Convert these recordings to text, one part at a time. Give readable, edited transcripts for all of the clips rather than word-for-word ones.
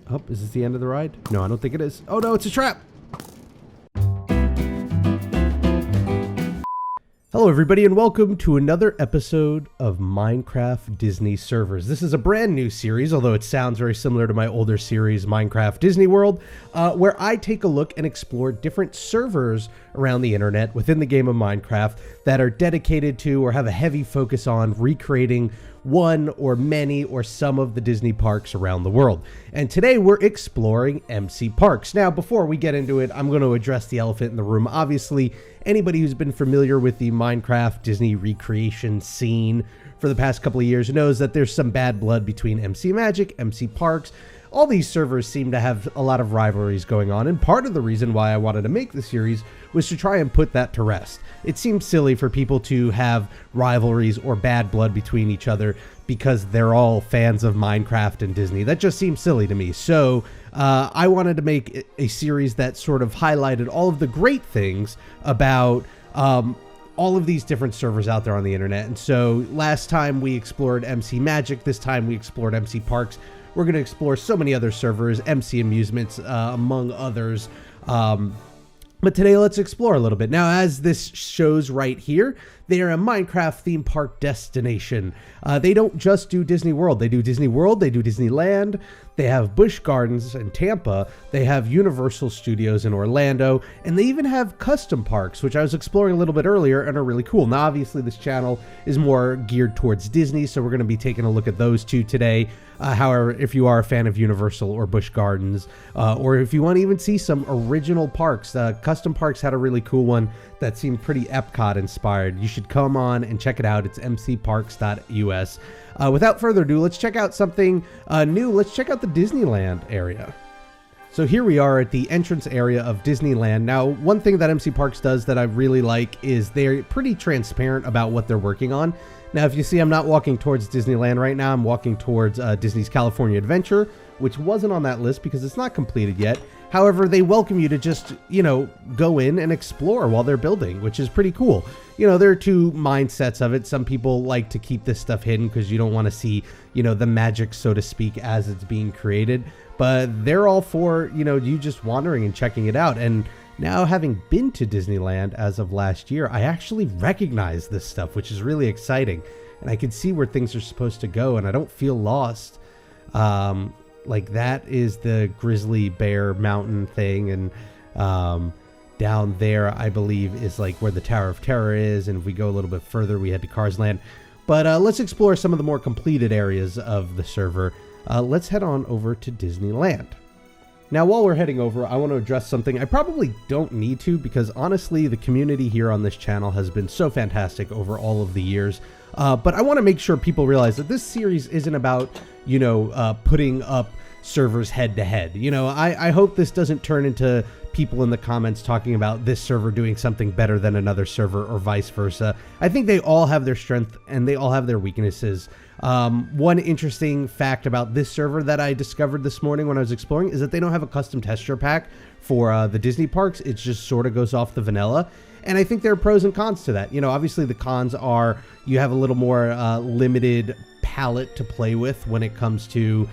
Oh, is this the end of the ride? No, I don't think it is. Oh no, it's a trap! Hello everybody and welcome to another episode of Minecraft Disney Servers. This is a brand new series, although it sounds very similar to my older series, Minecraft Disney World, where I take a look and explore different servers around the internet within the game of Minecraft that are dedicated to or have a heavy focus on recreating one or many or some of the Disney parks around the world. And today we're exploring MC Parks. Now, before we get into it, I'm going to address the elephant in the room. Obviously, anybody who's been familiar with the Minecraft Disney recreation scene for the past couple of years knows that there's some bad blood between MC Magic, MC Parks. All these servers seem to have a lot of rivalries going on, and part of the reason why I wanted to make the series was to try and put that to rest. It seems silly for people to have rivalries or bad blood between each other because they're all fans of Minecraft and Disney. That just seems silly to me. So I wanted to make a series that sort of highlighted all of the great things about all of these different servers out there on the internet. And so last time we explored MC Magic, this time we explored MC Parks. We're going to explore so many other servers, MC Amusements, among others. But today, let's explore a little bit. Now, as this shows right here, they are a Minecraft theme park destination. They don't just do Disney World. They do Disney World, they do Disneyland, they have Busch Gardens in Tampa, they have Universal Studios in Orlando, and they even have custom parks, which I was exploring a little bit earlier and are really cool. Now, obviously, this channel is more geared towards Disney, so we're going to be taking a look at those two today. However, if you are a fan of Universal or Busch Gardens, or if you want to even see some original parks, Custom Parks had a really cool one that seemed pretty Epcot inspired. You should come on and check it out. It's mcparks.us. Without further ado, let's check out something new. Let's check out the Disneyland area. So here we are at the entrance area of Disneyland. Now, one thing that MC Parks does that I really like is they're pretty transparent about what they're working on. Now, if you see, I'm not walking towards Disneyland right now. I'm walking towards Disney's California Adventure, which wasn't on that list because it's not completed yet. However, they welcome you to just, go in and explore while they're building, which is pretty cool. There are two mindsets of it. Some people like to keep this stuff hidden because you don't want to see, the magic, so to speak, as it's being created. But they're all for, you just wandering and checking it out. And now, having been to Disneyland as of last year, I actually recognize this stuff, which is really exciting. And I can see where things are supposed to go, and I don't feel lost. Like, that is the Grizzly Bear Mountain thing, and down there, I believe, is like where the Tower of Terror is. And if we go a little bit further, we head to Cars Land. But let's explore some of the more completed areas of the server. Let's head on over to Disneyland. Now, while we're heading over, I want to address something I probably don't need to because, honestly, the community here on this channel has been so fantastic over all of the years. But I want to make sure people realize that this series isn't about, putting up servers head-to-head. I hope this doesn't turn into people in the comments talking about this server doing something better than another server or vice versa. I think they all have their strength and they all have their weaknesses. One interesting fact about this server that I discovered this morning when I was exploring is that they don't have a custom texture pack for the Disney parks. It just sort of goes off the vanilla. And I think there are pros and cons to that. Obviously the cons are you have a little more limited palette to play with when it comes to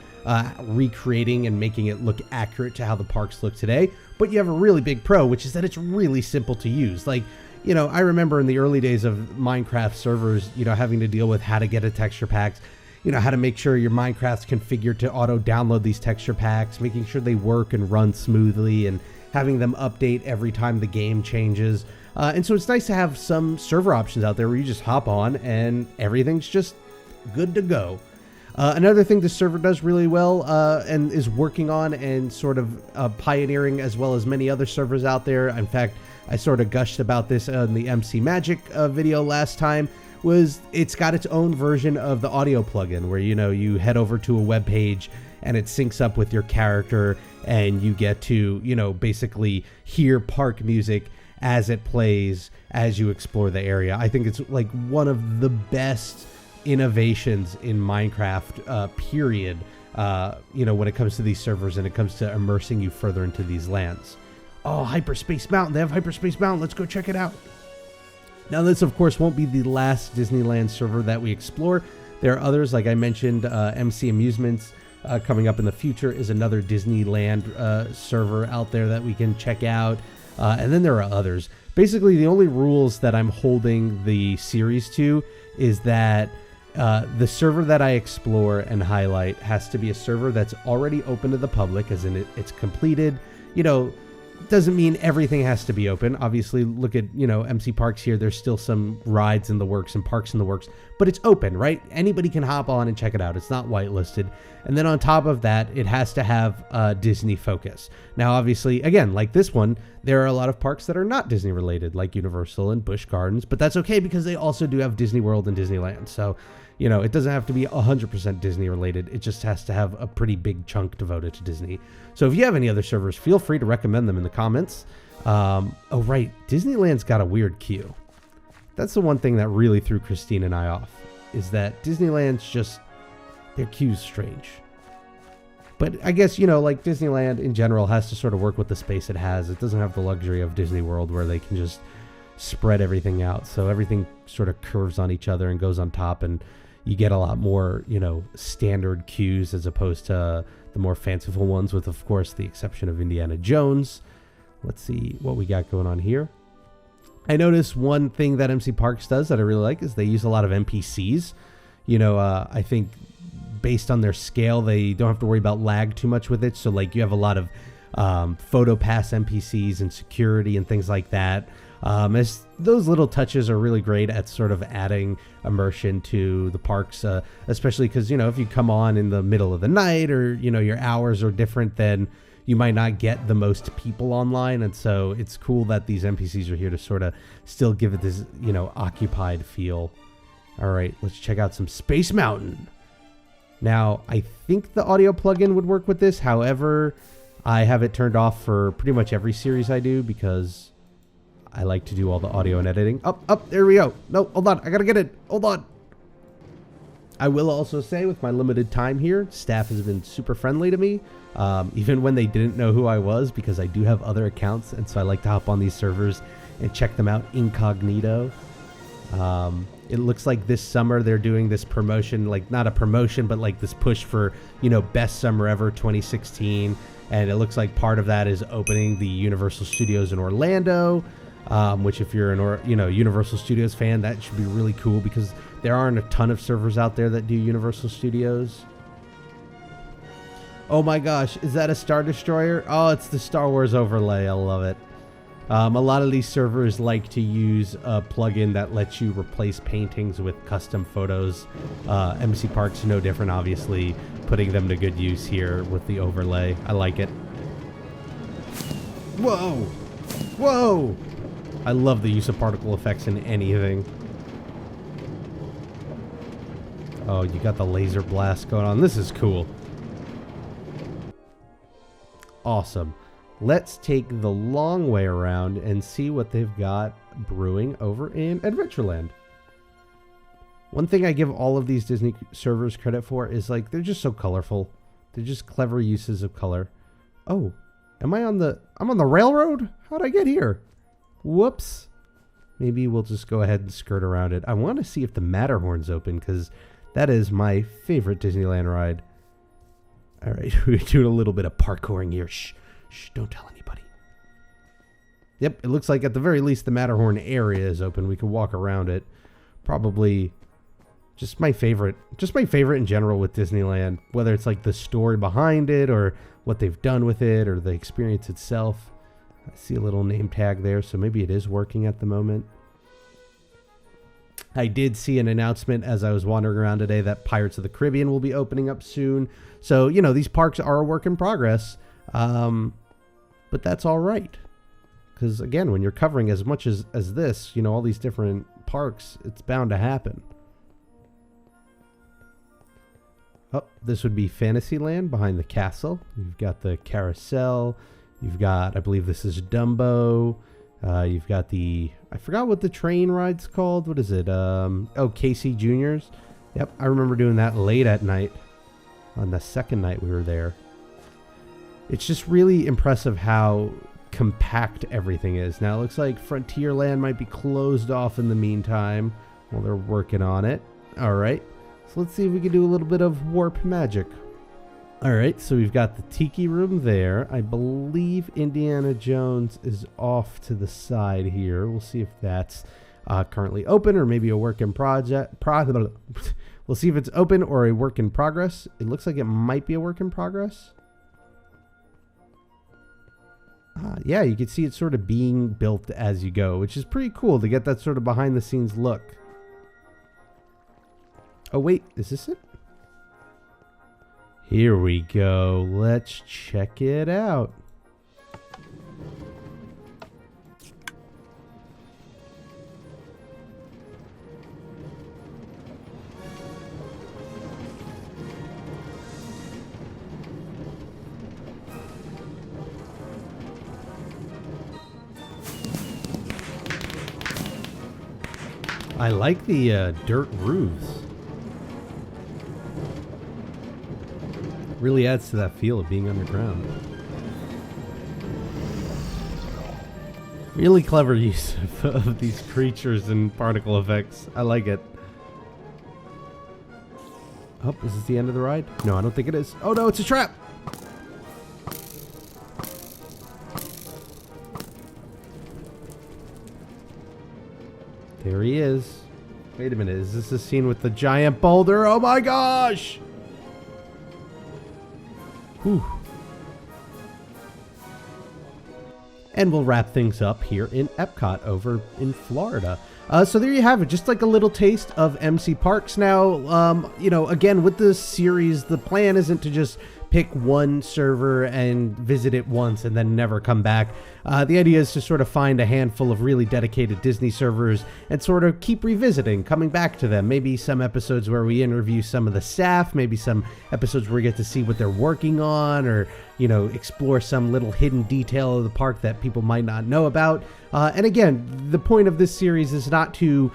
recreating and making it look accurate to how the parks look today. But you have a really big pro, which is that it's really simple to use. Like, I remember in the early days of Minecraft servers, having to deal with how to get a texture packs, how to make sure your Minecraft's configured to auto download these texture packs, making sure they work and run smoothly, and having them update every time the game changes. And so it's nice to have some server options out there where you just hop on and everything's just good to go. Another thing this server does really well and is working on and sort of pioneering as well as many other servers out there. In fact, I sort of gushed about this on the MC Magic video last time, was it's got its own version of the audio plugin where, you head over to a web page and it syncs up with your character and you get to, basically hear park music as it plays as you explore the area. I think it's like one of the best innovations in Minecraft, period, when it comes to these servers and it comes to immersing you further into these lands. Oh, Hyperspace Mountain. They have Hyperspace Mountain. Let's go check it out. Now, this, of course, won't be the last Disneyland server that we explore. There are others, like I mentioned, MC Amusements, coming up in the future is another Disneyland server out there that we can check out. And then there are others. Basically, the only rules that I'm holding the series to is that the server that I explore and highlight has to be a server that's already open to the public, as in it's completed. You know, doesn't mean everything has to be open. Obviously, look at, you know, MC Parks here. There's still some rides in the works and parks in the works, but it's open, right? Anybody can hop on and check it out. It's not whitelisted. And then on top of that, it has to have a Disney focus. Now, obviously, again, like this one, there are a lot of parks that are not Disney related, like Universal and Busch Gardens, but that's okay because they also do have Disney World and Disneyland. So, you know, it doesn't have to be 100% Disney related. It just has to have a pretty big chunk devoted to Disney. So if you have any other servers, feel free to recommend them in the comments. Oh, right. Disneyland's got a weird queue. That's the one thing that really threw Christine and I off, is that Disneyland's just, their queue's strange. But I guess, you know, like Disneyland in general has to sort of work with the space it has. It doesn't have the luxury of Disney World where they can just spread everything out. So everything sort of curves on each other and goes on top, and you get a lot more, you know, standard queues as opposed to the more fanciful ones, with, of course, the exception of Indiana Jones. Let's see what we got going on here. I noticed one thing that MC Parks does that I really like is they use a lot of NPCs. You know, I think based on their scale, they don't have to worry about lag too much with it. So, like, you have a lot of photo pass NPCs and security and things like that. As those little touches are really great at sort of adding immersion to the parks, especially because, you know, if you come on in the middle of the night or, you know, your hours are different, then you might not get the most people online. And so it's cool that these NPCs are here to sort of still give it this, you know, occupied feel. All right, let's check out some Space Mountain. Now, I think the audio plugin would work with this. However, I have it turned off for pretty much every series I do because I like to do all the audio and editing. Up, there we go. No, hold on. I gotta get it. Hold on. I will also say, with my limited time here, staff has been super friendly to me, even when they didn't know who I was, because I do have other accounts, and so I like to hop on these servers and check them out incognito. It looks like this summer they're doing this promotion, like not a promotion, but like this push for, you know, best summer ever 2016. And it looks like part of that is opening the Universal Studios in Orlando. Which, if you're an Universal Studios fan, that should be really cool because there aren't a ton of servers out there that do Universal Studios. Oh my gosh, is that a Star Destroyer? Oh, it's the Star Wars overlay. I love it. A lot of these servers like to use a plugin that lets you replace paintings with custom photos. MC Parks no different, obviously, putting them to good use here with the overlay. I like it. Whoa! Whoa! I love the use of particle effects in anything. Oh, you got the laser blast going on. This is cool. Awesome. Let's take the long way around and see what they've got brewing over in Adventureland. One thing I give all of these Disney servers credit for is, like, they're just so colorful. They're just clever uses of color. Oh, I'm on the railroad? How'd I get here? Whoops. Maybe we'll just go ahead and skirt around it. I want to see if the Matterhorn's open because that is my favorite Disneyland ride. All right, we're doing a little bit of parkouring here. Shh, don't tell anybody. Yep, it looks like at the very least the Matterhorn area is open. We can walk around it. Probably just my favorite in general with Disneyland, whether it's like the story behind it or what they've done with it or the experience itself. I see a little name tag there, so maybe it is working at the moment. I did see an announcement as I was wandering around today that Pirates of the Caribbean will be opening up soon. So, you know, these parks are a work in progress, but that's all right. Because, again, when you're covering as much as this, you know, all these different parks, it's bound to happen. Oh, this would be Fantasyland behind the castle. You've got the carousel. You've got, I believe this is Dumbo. You've got I forgot what the train ride's called. What is it? Oh, Casey Junior's. Yep, I remember doing that late at night on the second night we were there. It's just really impressive how compact everything is. Now, it looks like Frontierland might be closed off in the meantime while they're working on it. All right, so let's see if we can do a little bit of warp magic. All right, so we've got the Tiki Room there. I believe Indiana Jones is off to the side here. We'll see if that's currently open or maybe a work in project. We'll see if it's open or a work in progress. It looks like it might be a work in progress. Yeah, you can see it sort of being built as you go, which is pretty cool to get that sort of behind the scenes look. Oh, wait, is this it? Here we go. Let's check it out. I like the dirt roofs. Really adds to that feel of being underground. Really clever use of these creatures and particle effects. I like it. Oh, is this the end of the ride? No, I don't think it is. Oh no, it's a trap! There he is. Wait a minute, is this the scene with the giant boulder? Oh my gosh! Whew. And we'll wrap things up here in Epcot over in Florida. So there you have it, just like a little taste of MC Parks. Now, you know, again, with this series, the plan isn't to just pick one server and visit it once and then never come back. The idea is to sort of find a handful of really dedicated Disney servers and sort of keep revisiting, coming back to them. Maybe some episodes where we interview some of the staff, maybe some episodes where we get to see what they're working on, or, you know, explore some little hidden detail of the park that people might not know about. And again, the point of this series is not to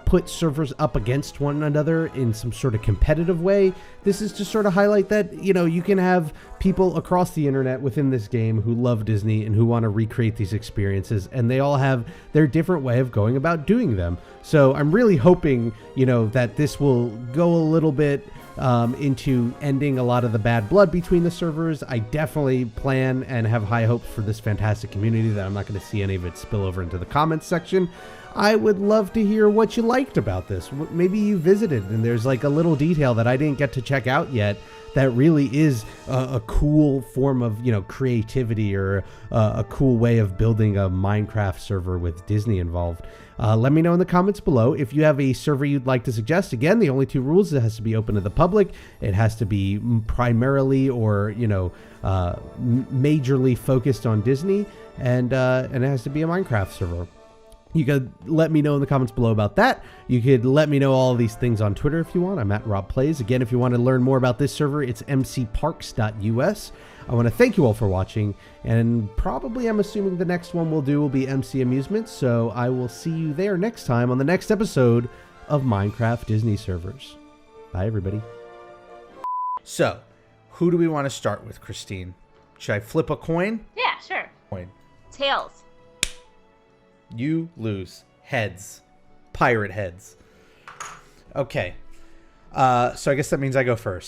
put servers up against one another in some sort of competitive way. This is to sort of highlight that, you know, you can have people across the internet within this game who love Disney and who want to recreate these experiences, and they all have their different way of going about doing them. So I'm really hoping, you know, that this will go a little bit into ending a lot of the bad blood between the servers. I definitely plan and have high hopes for this fantastic community that I'm not going to see any of it spill over into the comments section. I would love to hear what you liked about this. Maybe you visited and there's like a little detail that I didn't get to check out yet that really is a cool form of, you know, creativity, or a cool way of building a Minecraft server with Disney involved. Let me know in the comments below if you have a server you'd like to suggest. Again, the only two rules: it has to be open to the public, it has to be primarily or, you know, majorly focused on Disney, and it has to be a Minecraft server. You could let me know in the comments below about that. You could let me know all of these things on Twitter if you want. I'm at Rob Plays. Again, if you want to learn more about this server, it's mcparks.us. I want to thank you all for watching, and probably I'm assuming the next one we'll do will be MC Amusements, so I will see you there next time on the next episode of Minecraft Disney Servers. Bye, everybody. So, who do we want to start with, Christine? Should I flip a coin? Yeah, sure. Coin. Tails. You lose. Heads. Pirate heads. Okay. So I guess that means I go first.